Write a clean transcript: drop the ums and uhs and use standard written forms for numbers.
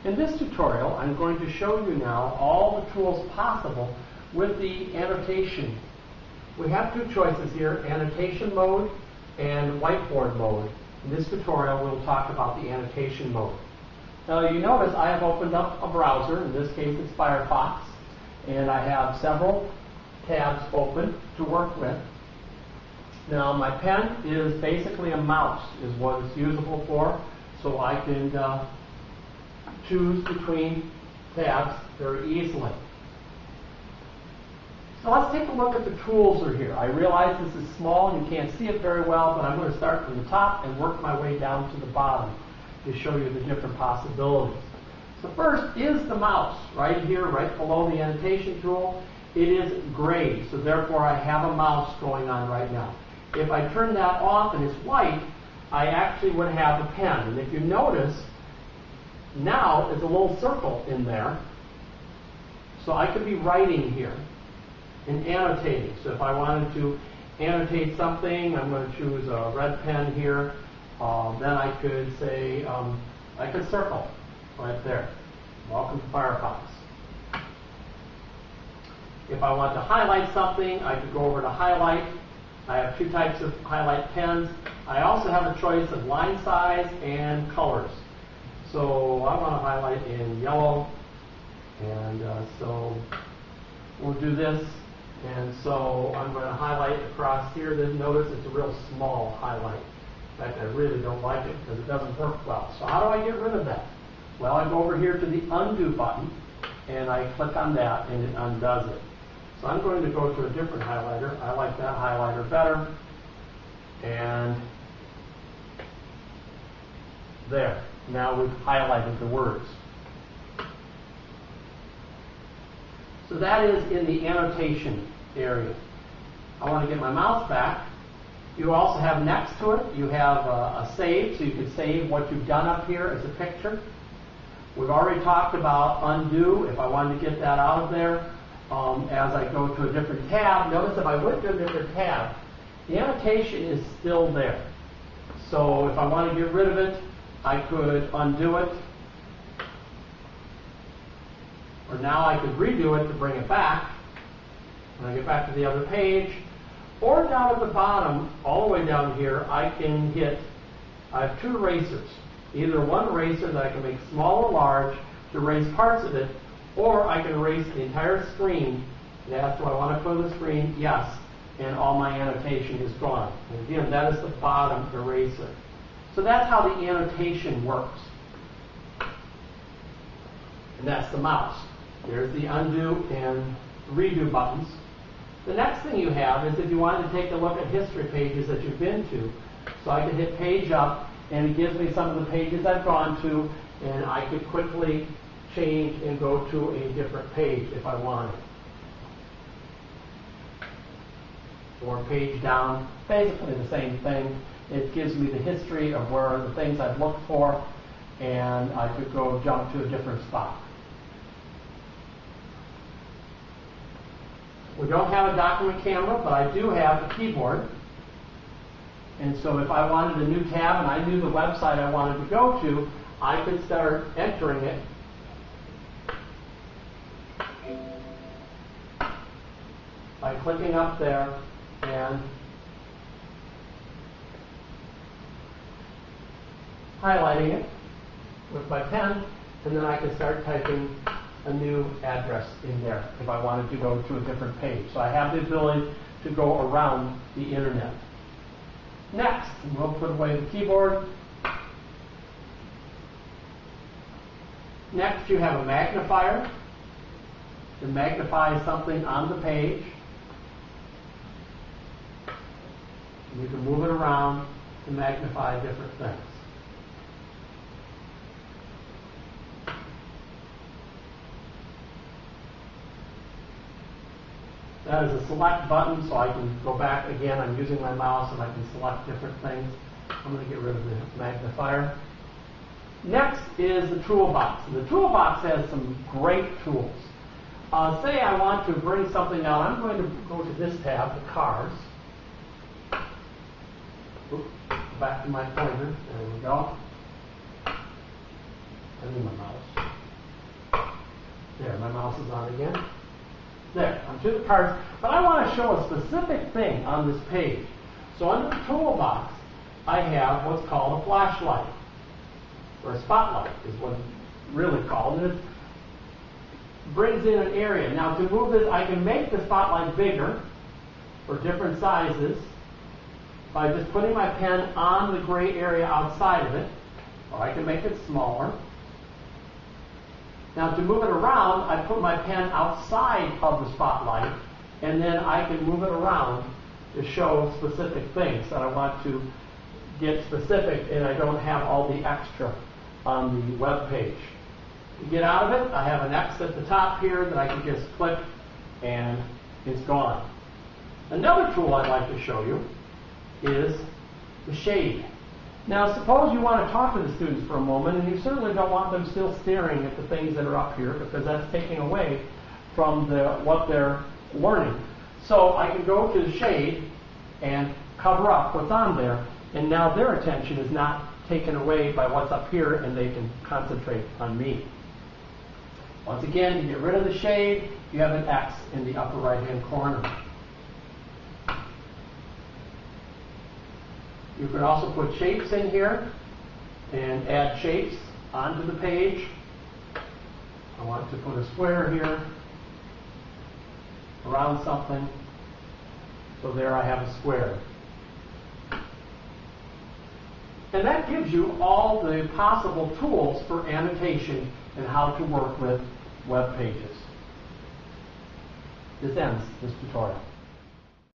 In this tutorial, I'm going to show you now all the tools possible with the annotation. We have two choices here, annotation mode and whiteboard mode. In this tutorial, we'll talk about the annotation mode. Now, you notice I have opened up a browser. In this case, it's Firefox. And I have several tabs open to work with. Now, my pen is basically a mouse, is what it's usable for. So I can choose between tabs very easily. So let's take a look at the tools that are here. I realize this is small and you can't see it very well, but I'm going to start from the top and work my way down to the bottom to show you the different possibilities. So first is the mouse, right here, right below the annotation tool. It is gray, so therefore I have a mouse going on right now. If I turn that off and it's white, I actually would have a pen. And if you notice, now it's a little circle in there. So I could be writing here and annotating. So if I wanted to annotate something, I'm going to choose a red pen here. Then I could say, I could circle right there. Welcome to Firefox. If I want to highlight something, I could go over to highlight. I have two types of highlight pens. I also have a choice of line size and colors. So I want to highlight in yellow, and so we'll do this. And so I'm going to highlight across here. Notice it's a real small highlight. In fact, I really don't like it because it doesn't work well. So how do I get rid of that? Well, I go over here to the undo button, and I click on that, and it undoes it. So I'm going to go to a different highlighter. I like that highlighter better. And there. Now we've highlighted the words. So that is in the annotation area. I want to get my mouse back. You also have next to it, you have a save, so you can save what you've done up here as a picture. We've already talked about undo, if I wanted to get that out of there. As I go to a different tab, notice if I went to a different tab, the annotation is still there. So if I want to get rid of it, I could undo it. Or now I could redo it to bring it back. When I get back to the other page, or down at the bottom, all the way down here, I have two erasers. Either one eraser that I can make small or large to erase parts of it, or I can erase the entire screen. And ask, do I want to clear the screen? Yes. And all my annotation is gone. And again, that is the bottom eraser. So that's how the annotation works. And that's the mouse. There's the undo and redo buttons. The next thing you have is if you wanted to take a look at history pages that you've been to. So I could hit page up, and it gives me some of the pages I've gone to, and I could quickly change and go to a different page if I wanted. Or page down, basically the same thing. It gives me the history of where the things I've looked for, and I could go jump to a different spot. We don't have a document camera, but I do have a keyboard. And so if I wanted a new tab and I knew the website I wanted to go to, I could start entering it by clicking up there and highlighting it with my pen, and then I can start typing a new address in there if I wanted to go to a different page. So I have the ability to go around the internet. Next, we'll put away the keyboard. Next, you have a magnifier to magnify something on the page. And you can move it around to magnify different things. That is a select button, so I can go back again. I'm using my mouse and I can select different things. I'm going to get rid of the magnifier. Next is the toolbox. And the toolbox has some great tools. Say I want to bring something out. I'm going to go to this tab, the cars. Oops, back to my pointer. There we go. I need my mouse. There, my mouse is on again. There, I'm to the cards. But I want to show a specific thing on this page. So under the toolbox, I have what's called a flashlight, or a spotlight is what it's really called. And it brings in an area. Now to move this, I can make the spotlight bigger for different sizes by just putting my pen on the gray area outside of it, or I can make it smaller. Now to move it around, I put my pen outside of the spotlight, and then I can move it around to show specific things that I want to get specific, and I don't have all the extra on the web page. To get out of it, I have an X at the top here that I can just click, and it's gone. Another tool I'd like to show you is the shade. Now suppose you want to talk to the students for a moment, and you certainly don't want them still staring at the things that are up here, because that's taking away from what they're learning. So I can go to the shade and cover up what's on there, and now their attention is not taken away by what's up here, and they can concentrate on me. Once again, to get rid of the shade, you have an X in the upper right-hand corner. You can also put shapes in here and add shapes onto the page. I want to put a square here around something. So there I have a square. And that gives you all the possible tools for annotation and how to work with web pages. This ends this tutorial.